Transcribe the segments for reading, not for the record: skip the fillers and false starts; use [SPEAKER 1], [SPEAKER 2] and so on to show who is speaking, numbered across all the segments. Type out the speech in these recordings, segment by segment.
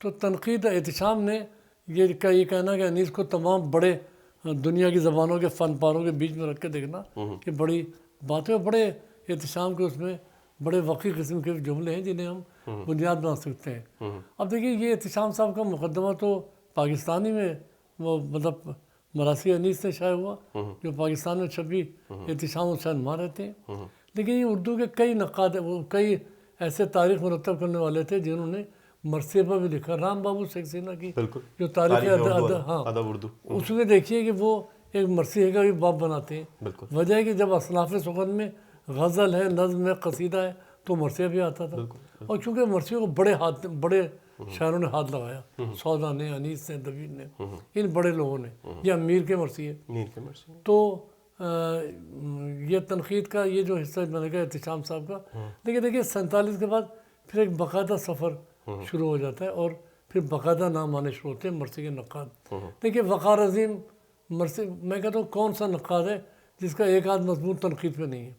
[SPEAKER 1] تو تنقید احتشام نے یہ کہنا کہ انیس کو تمام بڑے دنیا کی زبانوں کے فن پاروں کے بیچ میں رکھ کے دیکھنا کہ بڑی باتیں، بڑے احتشام کے اس میں بڑے وقی قسم کے جملے ہیں جنہیں ہم بنیاد بنا سکتے ہیں۔ اب دیکھیے یہ احتشام صاحب کا مقدمہ تو پاکستانی میں وہ مطلب مراسیہ انیس سے شائع ہوا جو پاکستان میں چھپی احتشام حسین ماں رہتے ہیں، لیکن یہ اردو کے کئی نقاد وہ کئی ایسے تاریخ مرتب کرنے والے تھے جنہوں نے مرثیے پر بھی لکھا۔ رام بابو شیخ سینا کی جو تاریخ
[SPEAKER 2] ادب اردو،
[SPEAKER 1] اس میں دیکھیے کہ وہ ایک مرثیے کا بھی باب بناتے ہیں۔ وجہ ہے کہ جب اصناف سخن میں غزل ہے، نظم ہے، قصیدہ ہے تو مرثیہ بھی آتا تھا، اور چونکہ مرثیے کو بڑے شاعروں نے ہاتھ لگایا، سودا نے، انیس نے، دبیر نے، ان بڑے لوگوں نے، یہ امیر کے مرثیے۔ تو یہ تنقید کا یہ جو حصہ بنے گا احتشام صاحب کا، لیکن دیکھیے 47 کے بعد پھر ایک باقاعدہ سفر شروع ہو جاتا ہے اور پھر باقاعدہ نام آنے شروع ہوتے ہیں مرثیے کے نقاد۔ دیکھیے وقار عظیم مرثیے، میں کہتا ہوں کون سا نقاد ہے جس کا ایک آدھ مضمون تنقید پہ نہیں ہے؟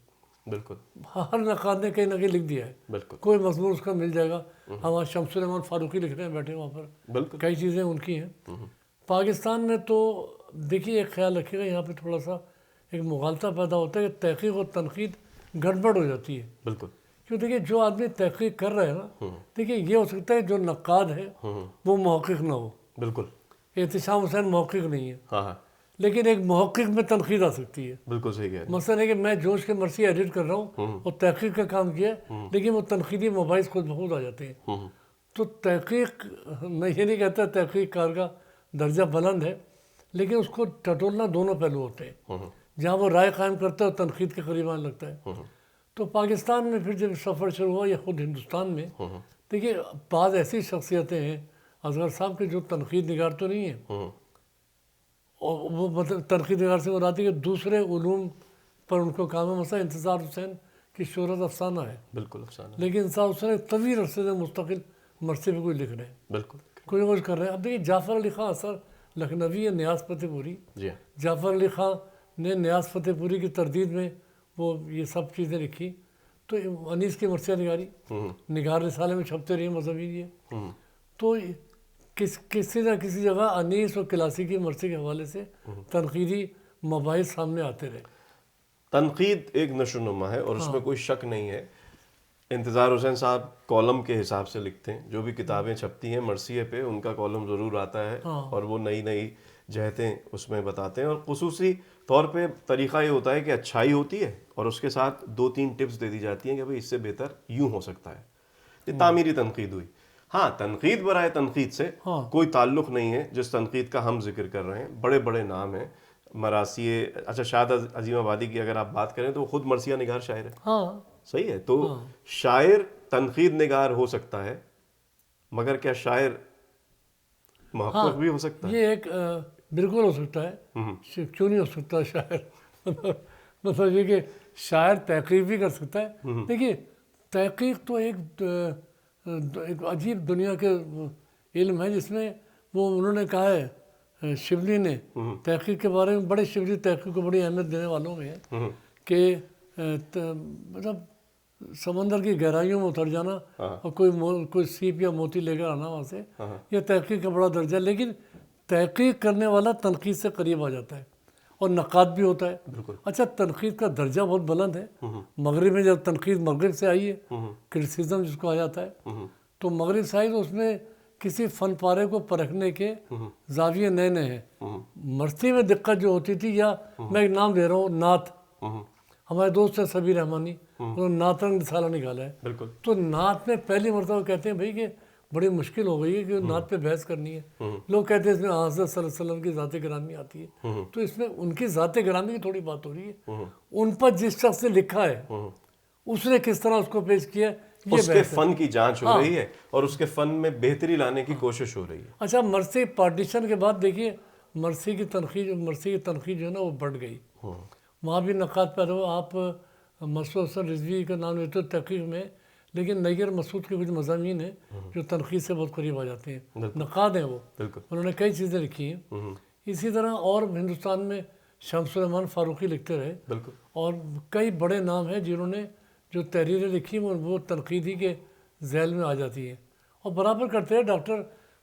[SPEAKER 2] بالکل،
[SPEAKER 1] ہر نقاد نے کہیں نہ کہیں لکھ دیا ہے،
[SPEAKER 2] بالکل
[SPEAKER 1] کوئی مضمون اس کا مل جائے گا۔ ہمارے شمس سلیمان فاروقی لکھ رہے ہیں بیٹھے وہاں پر،
[SPEAKER 2] بالکل
[SPEAKER 1] کئی چیزیں ان کی ہیں۔ پاکستان میں تو دیکھیے ایک خیال رکھیے گا، یہاں پہ تھوڑا سا ایک مغالطہ پیدا ہوتا ہے کہ تحقیق اور تنقید گڑبڑ ہو جاتی ہے۔
[SPEAKER 2] بالکل،
[SPEAKER 1] کیوں دیکھیے جو آدمی تحقیق کر رہا ہے نا، دیکھیے یہ ہو سکتا ہے جو نقاد ہے وہ محقق نہ ہو،
[SPEAKER 2] بالکل
[SPEAKER 1] احتشام حسین محقق نہیں ہے،
[SPEAKER 2] ہاں ہاں
[SPEAKER 1] لیکن ایک محقق میں تنقید آ سکتی ہے۔
[SPEAKER 2] بالکل صحیح کہہ رہے ہیں۔
[SPEAKER 1] مثلا ہے کہ میں جوش کے مرثیے ایڈٹ کر رہا ہوں اور تحقیق کا کام کیا ہے، لیکن وہ تنقیدی مباحث خود بخود آ جاتے ہیں۔ تو تحقیق، میں یہ نہیں کہتا تحقیق کار کا درجہ بلند ہے، لیکن اس کو ٹٹولنا دونوں پہلو ہوتے ہیں، جہاں وہ رائے قائم کرتا ہے اور تنقید کے قریب آنے لگتا ہے۔ تو پاکستان میں پھر جب سفر شروع ہوا یا خود ہندوستان میں، دیکھیے بعض ایسی شخصیتیں ہیں اصغر صاحب کے جو تنقید نگار تو نہیں ہیں، اور وہ مطلب تنقید نگار سے مراد ہے کہ دوسرے علوم پر ان کو کام ہے۔ مثلا انتظار حسین کی شہرت افسانہ ہے،
[SPEAKER 2] بالکل افسانہ،
[SPEAKER 1] لیکن انتظار حسین طویل عرصے سے مستقل مرثیے پہ کوئی لکھ رہے ہیں،
[SPEAKER 2] بالکل
[SPEAKER 1] کوئی نہ کچھ کر رہے ہیں۔ اب دیکھیے جعفر علی خان اثر لکھنوی ہے، نیاز فتح پوری،
[SPEAKER 2] جی ہاں،
[SPEAKER 1] جعفر علی خان نے نیاز فتح پوری کی تردید میں وہ یہ سب چیزیں لکھی۔ تو انیس کی مرثیہ نگاری نگار رسالے میں چھپتے رہے مذہبی یہ، تو کسی نہ کسی جگہ انیس اور کلاسیکی مرثیے کے حوالے سے تنقیدی مباحث سامنے آتے رہے۔
[SPEAKER 2] تنقید ایک نشو و نما ہے اور اس میں کوئی شک نہیں ہے۔ انتظار حسین صاحب کالم کے حساب سے لکھتے ہیں، جو بھی کتابیں چھپتی ہیں مرثیے پہ ان کا کالم ضرور آتا ہے، اور وہ نئی نئی جہتیں اس میں بتاتے ہیں، اور خصوصی طور پہ طریقہ یہ ہوتا ہے کہ اچھائی ہوتی ہے اور اس کے ساتھ 2-3 ٹپس دے دی جاتی ہیں کہ بھئی اس سے بہتر یوں ہو سکتا ہے۔ یہ تعمیری تنقید ہوئی۔ ہاں، تنقید برائے تنقید سے کوئی تعلق نہیں ہے جس تنقید کا ہم ذکر کر رہے ہیں۔ بڑے بڑے نام ہیں، مراسیے، اچھا شاہد عظیم آبادی کی اگر آپ بات کریں تو وہ خود مرثیہ نگار شاعر ہے،
[SPEAKER 1] ہاں
[SPEAKER 2] صحیح ہے۔ تو شاعر تنقید نگار ہو سکتا ہے، مگر کیا شاعر محقق بھی ہو سکتا ہے؟
[SPEAKER 1] یہ ایک بالکل ہو سکتا ہے، کیوں نہیں ہو سکتا شاعر؟ مطلب یہ کہ شاعر تحقیق بھی کر سکتا ہے۔ دیکھیے تحقیق تو ایک عجیب دنیا کے علم ہے جس میں وہ انہوں نے کہا ہے، شبلی نے تحقیق کے بارے میں، بڑے شبلی تحقیق کو بڑی اہمیت دینے والوں میں ہے کہ مطلب سمندر کی گہرائیوں میں اتر جانا اور کوئی سیپ یا موتی لے کر آنا وہاں سے، یہ تحقیق کا بڑا درجہ ہے۔ لیکن تحقیق کرنے والا تنقید سے قریب آ جاتا ہے اور نقاد بھی ہوتا ہے۔ اچھا تنقید کا درجہ بہت بلند ہے۔ مغرب میں جب تنقید مغرب سے آئی ہے، کرٹیسزم جس کو آ جاتا ہے، تو مغرب سے آئی تو اس میں کسی فن پارے کو پرکھنے کے زاویے نئے نئے ہیں۔ مرثیے میں دقت جو ہوتی تھی، یا میں ایک نام دے رہا ہوں، نعت، ہمارے دوست ہیں سبیر رحمانی، انہوں نے نعت رنگ رسالہ نکالا ہے، تو نعت میں پہلی مرتبہ کہتے ہیں بھائی کہ بڑی مشکل ہو گئی ہے کہ نعت پہ بحث کرنی ہے۔ لوگ کہتے ہیں اس میں حضرت صلی اللہ علیہ وسلم کی ذات گرامی آتی ہے، تو اس میں ان کی ذات گرامی کی تھوڑی بات ہو رہی ہے، ان پر جس شخص نے لکھا ہے اس نے کس طرح اس کو پیش کیا ہے،
[SPEAKER 2] اس کے فن کی جانچ ہو رہی ہے اور اس کے فن میں بہتری لانے کی کوشش ہو رہی ہے۔
[SPEAKER 1] اچھا مرثیے پارٹیشن کے بعد دیکھیے مرثیے کی تنقید جو ہے نا وہ بڑھ گئی، وہاں بھی نقاد پیدا ہوا۔ آپ مسعود حسن رضوی کا نام لیتے ہو تحقیق میں، لیکن نیگر مسعود کے کچھ مضامین ہیں جو تنقید سے بہت قریب آ جاتے ہیں، نقاد ہیں وہ، انہوں نے کئی چیزیں لکھی ہیں۔ اسی طرح اور ہندوستان میں شمس سلیمان فاروقی لکھتے رہے، اور کئی بڑے نام ہیں جنہوں نے جو تحریریں لکھی وہ تنقیدی کے ذیل میں آ جاتی ہیں، اور برابر کرتے ہیں۔ ڈاکٹر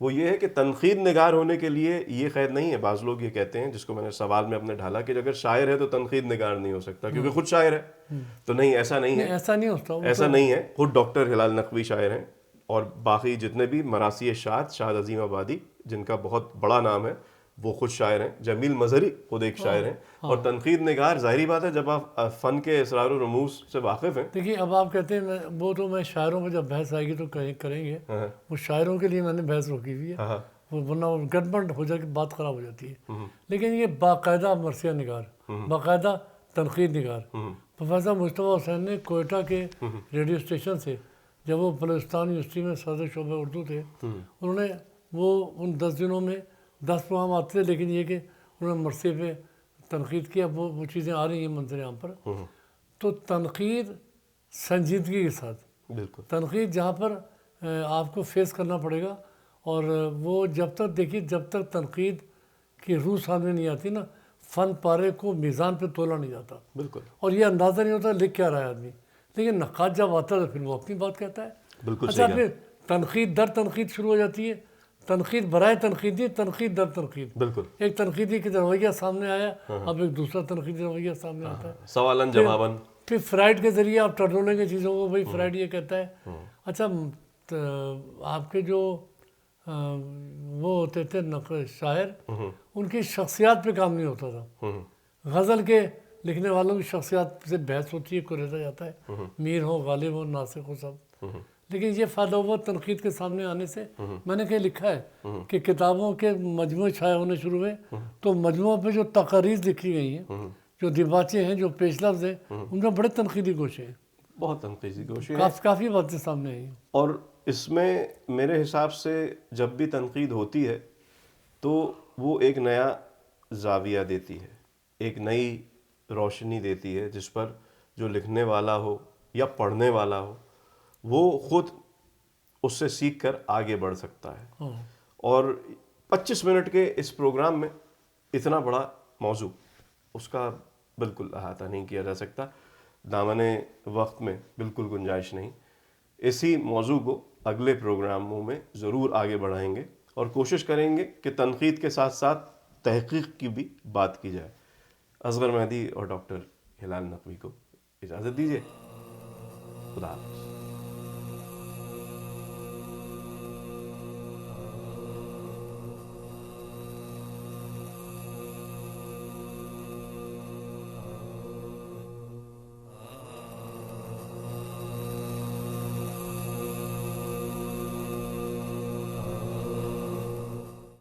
[SPEAKER 2] وہ یہ ہے کہ تنقید نگار ہونے کے لیے یہ قید نہیں ہے. بعض لوگ یہ کہتے ہیں، جس کو میں نے سوال میں اپنے ڈھالا، کہ اگر شاعر ہے تو تنقید نگار نہیں ہو سکتا کیونکہ خود شاعر ہے. تو نہیں، ایسا نہیں ہے،
[SPEAKER 1] ایسا نہیں ہوتا.
[SPEAKER 2] ایسا نہیں ہے. خود ڈاکٹر ہلال نقوی شاعر ہیں، اور باقی جتنے بھی مراسیہ شاد عظیم آبادی جن کا بہت بڑا نام ہے وہ خود شاعر ہیں. جمیل مظہری خود ایک شاعر ہیں. اور تنقید نگار ظاہری بات ہے جب آپ فن کے اسرار و رموز سے واقف ہیں.
[SPEAKER 1] دیکھیے اب آپ کہتے ہیں وہ تو میں شاعروں میں جب بحث آئے گی تو کریں گے. وہ شاعروں کے لیے میں نے بحث روکی ہوئی ہے، ورنہ گڑبڑ ہو جائے کہ بات خراب ہو جاتی ہے. لیکن یہ باقاعدہ مرثیہ نگار، باقاعدہ تنقید نگار. پروفیسر مصطفیٰ حسین نے کوئٹہ کے ریڈیو اسٹیشن سے، جب وہ بلوچستان یونیورسٹی میں صدر شعبہ اردو تھے، انہوں نے وہ ان 10 دنوں میں 10 پروگرام آتے تھے، لیکن یہ کہ انہوں نے مرثیے پہ تنقید کیا. وہ چیزیں آ رہی ہیں منظر عام پر. تو تنقید سنجیدگی کے ساتھ،
[SPEAKER 2] بالکل
[SPEAKER 1] تنقید جہاں پر آپ کو فیس کرنا پڑے گا. اور وہ جب تک دیکھیے، جب تک تنقید کی روح سامنے نہیں آتی نا، فن پارے کو میزان پہ تولا نہیں جاتا.
[SPEAKER 2] بالکل.
[SPEAKER 1] اور یہ اندازہ نہیں ہوتا لکھ کیا رہا ہے آدمی. لیکن نقاد جب آتا ہے تو پھر وہ اپنی بات کہتا ہے.
[SPEAKER 2] بالکل.
[SPEAKER 1] اچھا، پھر تنقید در تنقید شروع ہو جاتی ہے. تنقید برائے تنقیدی، تنقید در تنقید.
[SPEAKER 2] بالکل.
[SPEAKER 1] ایک تنقیدی کی رویہ سامنے آیا، اب ایک دوسرا تنقیدی رویہ سامنے آتا ہے.
[SPEAKER 2] سوالن جوابن.
[SPEAKER 1] پھر فرائڈ کے ذریعے آپ ٹٹولیں گے چیزوں کو. بھائی فرائڈ یہ کہتا ہے. اچھا، آپ کے جو وہ ہوتے تھے شاعر، ان کی شخصیات پہ کام نہیں ہوتا تھا. غزل کے لکھنے والوں کی شخصیات سے بحث ہوتی ہے، کوئی رہتا جاتا ہے، میر ہو، غالب ہو، ناسخ ہو، سب. لیکن یہ فائدہ ہوا تنقید کے سامنے آنے سے. میں نے کہیں لکھا ہے کہ کتابوں کے مجموعے چھائے ہونے شروع ہوئے تو مجموعوں پہ جو تقاریر لکھی گئی ہیں، جو دیباچے ہیں، جو پیش لفظ ہیں، ان میں بڑے تنقیدی گوشے ہیں.
[SPEAKER 2] بہت تنقیدی گوشے ہیں.
[SPEAKER 1] کافی باتیں سامنے آئی ہیں.
[SPEAKER 2] اور اس میں میرے حساب سے جب بھی تنقید ہوتی ہے تو وہ ایک نیا زاویہ دیتی ہے، ایک نئی روشنی دیتی ہے، جس پر جو لکھنے والا ہو یا پڑھنے والا ہو وہ خود اس سے سیکھ کر آگے بڑھ سکتا ہے. اور 25 منٹ کے اس پروگرام میں اتنا بڑا موضوع، اس کا بالکل احاطہ نہیں کیا جا سکتا. دامن وقت میں بالکل گنجائش نہیں. اسی موضوع کو اگلے پروگراموں میں ضرور آگے بڑھائیں گے اور کوشش کریں گے کہ تنقید کے ساتھ ساتھ تحقیق کی بھی بات کی جائے. اصغر مہدی اور ڈاکٹر ہلال نقوی کو اجازت دیجیے. خدا حافظ.